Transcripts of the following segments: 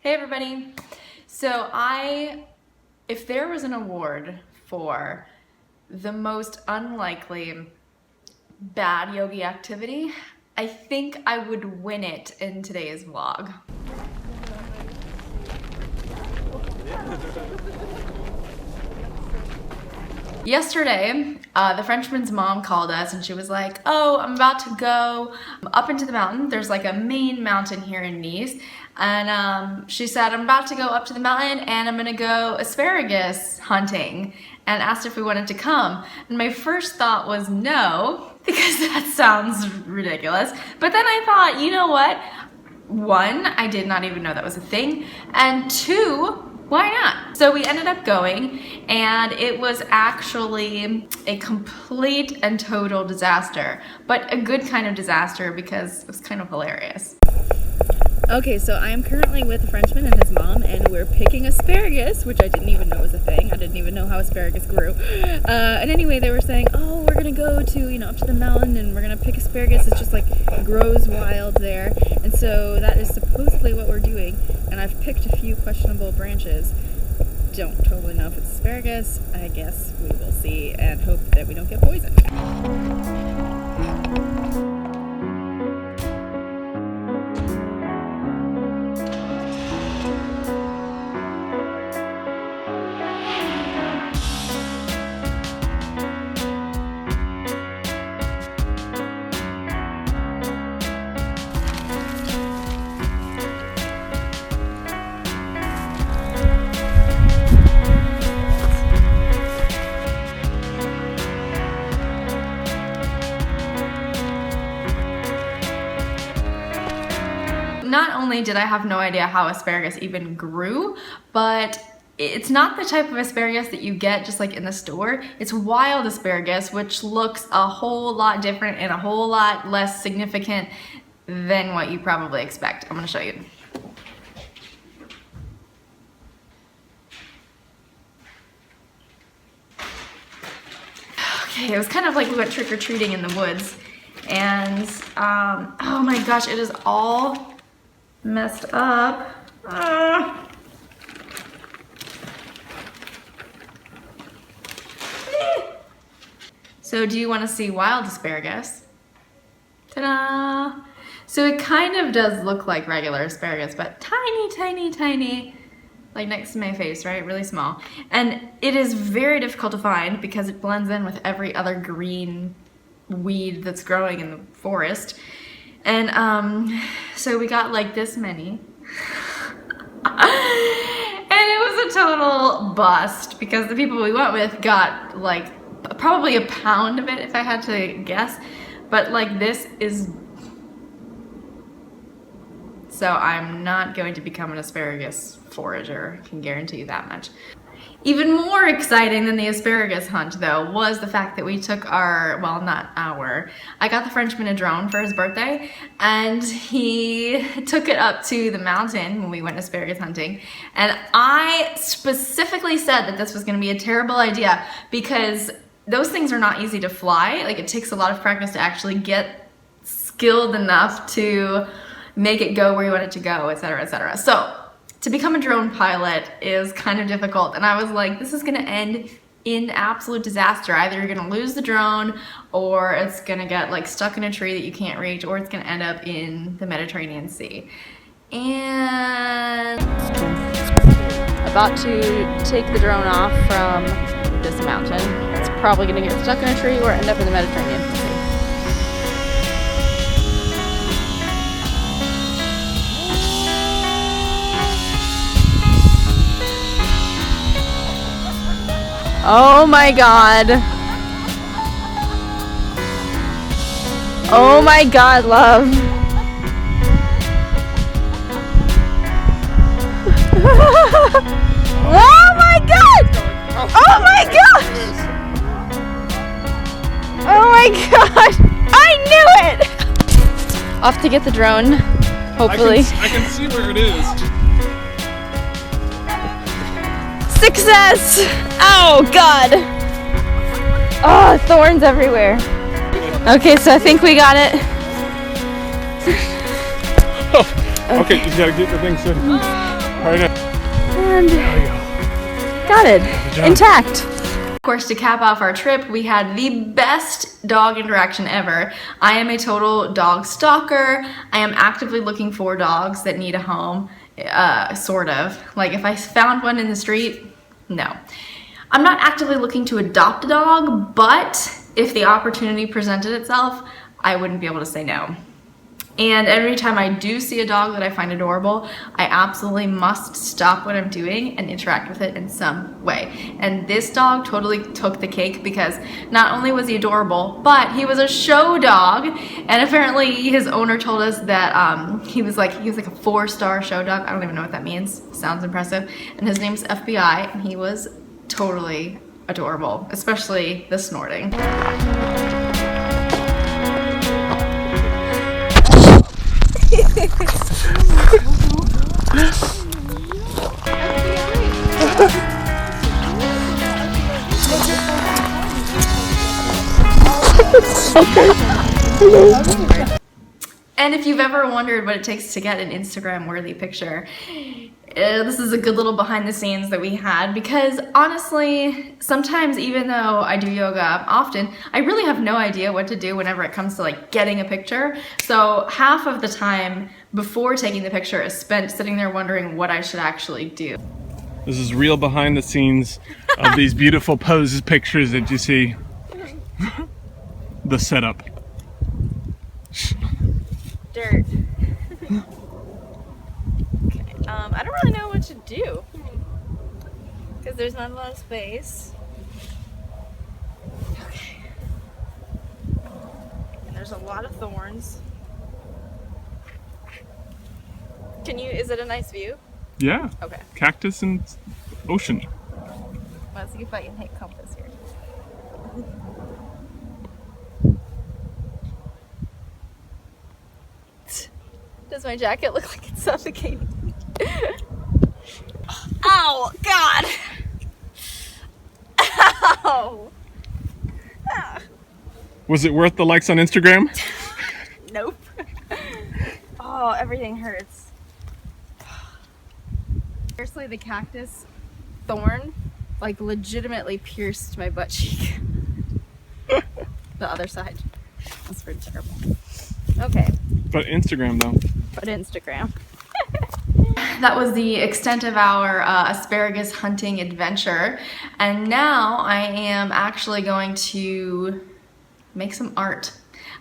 Hey everybody. So if there was an award for the most unlikely bad yogi activity, I think I would win it in today's vlog. Yesterday, the Frenchman's mom called us and she was like, oh, I'm about to go up into the mountain. There's like a main mountain here in Nice. And she said, I'm about to go up to the mountain and I'm gonna go asparagus hunting, and asked if we wanted to come. And my first thought was no, because that sounds ridiculous. But then I thought, you know what? One, I did not even know that was a thing. And two, why not? So we ended up going, and it was actually a complete and total disaster, but a good kind of disaster because it was kind of hilarious. Okay, so I am currently with a Frenchman and his mom, and we're picking asparagus, which I didn't even know was a thing. I didn't even know how asparagus grew. And anyway, they were saying, oh, we're gonna go to, up to the mountain and we're gonna pick asparagus. It's just like grows wild there. And so that is supposedly what we're doing. And I've picked a few questionable branches. Don't totally know if it's asparagus. I guess we will see and hope that we don't get poisoned. Not only did I have no idea how asparagus even grew, but it's not the type of asparagus that you get just like in the store. It's wild asparagus, which looks a whole lot different and a whole lot less significant than what you probably expect. I'm gonna show you. Okay, it was kind of like we went trick-or-treating in the woods, and oh my gosh, it is all messed up. So do you want to see wild asparagus? Ta-da! So it kind of does look like regular asparagus, but tiny, tiny, tiny, like next to my face, right? Really small. And it is very difficult to find because it blends in with every other green weed that's growing in the forest. And so we got like this many. And it was a total bust because the people we went with got like probably a pound of it if I had to guess. But like this is... So I'm not going to become an asparagus forager, I can guarantee you that much. Even more exciting than the asparagus hunt, though, was the fact that we took our, well, not our, I got the Frenchman a drone for his birthday, and he took it up to the mountain when we went asparagus hunting, and I specifically said that this was going to be a terrible idea because those things are not easy to fly. Like, it takes a lot of practice to actually get skilled enough to make it go where you want it to go, etc., etc. So to become a drone pilot is kind of difficult, and I was like, this is gonna end in absolute disaster. Either you're gonna lose the drone, or it's gonna get like stuck in a tree that you can't reach, or it's gonna end up in the Mediterranean Sea. And about to take the drone off from this mountain. It's probably gonna get stuck in a tree or end up in the Mediterranean Sea. Oh my god. Oh my god, love. Oh my god! Oh my gosh! Oh my god! I knew it! Off to get the drone, hopefully. I can see where it is. Success! Oh god! Oh, thorns everywhere. Okay, so I think we got it. Okay, you gotta get the thing set. And got it intact. Of course, to cap off our trip, we had the best dog interaction ever. I am a total dog stalker. I am actively looking for dogs that need a home, sort of. Like if I found one in the street, no. I'm not actively looking to adopt a dog, but if the opportunity presented itself, I wouldn't be able to say no. And every time I do see a dog that I find adorable, I absolutely must stop what I'm doing and interact with it in some way. And this dog totally took the cake because not only was he adorable, but he was a show dog. And apparently his owner told us that he was like a 4-star show dog. I don't even know what that means. Sounds impressive. And his name's FBI, and he was totally adorable, especially the snorting. Okay. Hello. And if you've ever wondered what it takes to get an Instagram-worthy picture, this is a good little behind the scenes that we had, because honestly, sometimes even though I do yoga often, I really have no idea what to do whenever it comes to like getting a picture. So half of the time before taking the picture is spent sitting there wondering what I should actually do. This is real behind the scenes of these beautiful poses pictures that you see. The setup. Dirt. I don't really know what to do because there's not a lot of space. Okay. And there's a lot of thorns. Is it a nice view? Yeah. Okay. Cactus and ocean. Let's see if I can hit compass here. Does my jacket look like it's suffocating? Ow! God! Ow! Was it worth the likes on Instagram? Nope. Oh, everything hurts. Seriously, the cactus thorn like legitimately pierced my butt cheek. The other side. That's pretty terrible. Okay. But Instagram though. But Instagram. That was the extent of our asparagus hunting adventure. And now I am actually going to make some art.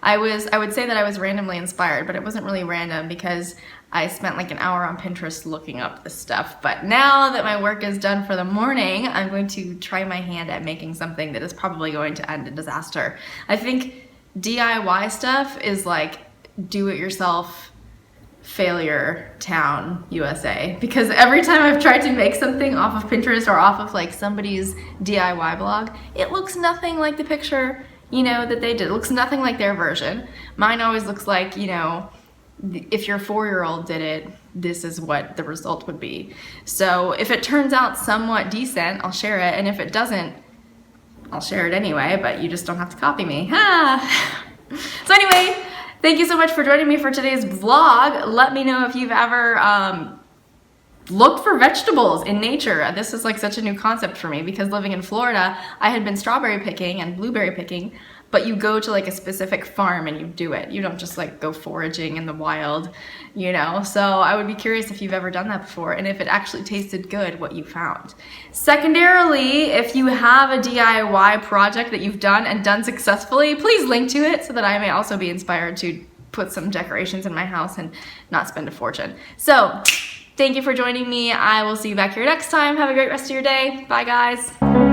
I would say that I was randomly inspired, but it wasn't really random because I spent like an hour on Pinterest looking up this stuff. But now that my work is done for the morning, I'm going to try my hand at making something that is probably going to end in disaster. I think DIY stuff is like do-it-yourself failure town USA, because every time I've tried to make something off of Pinterest or off of like somebody's DIY blog, it looks nothing like the picture, you know, that they did. It looks nothing like their version. Mine always looks like, you know, if your 4-year-old did it, this is what the result would be. So if it turns out somewhat decent, I'll share it, and if it doesn't, I'll share it anyway, but you just don't have to copy me. Ha! So anyway, thank you so much for joining me for today's vlog. Let me know if you've ever looked for vegetables in nature. This is like such a new concept for me because living in Florida, I had been strawberry picking and blueberry picking, but you go to like a specific farm and you do it. You don't just like go foraging in the wild, you know? So I would be curious if you've ever done that before and if it actually tasted good, what you found. Secondarily, if you have a DIY project that you've done and done successfully, please link to it so that I may also be inspired to put some decorations in my house and not spend a fortune. So thank you for joining me. I will see you back here next time. Have a great rest of your day. Bye guys.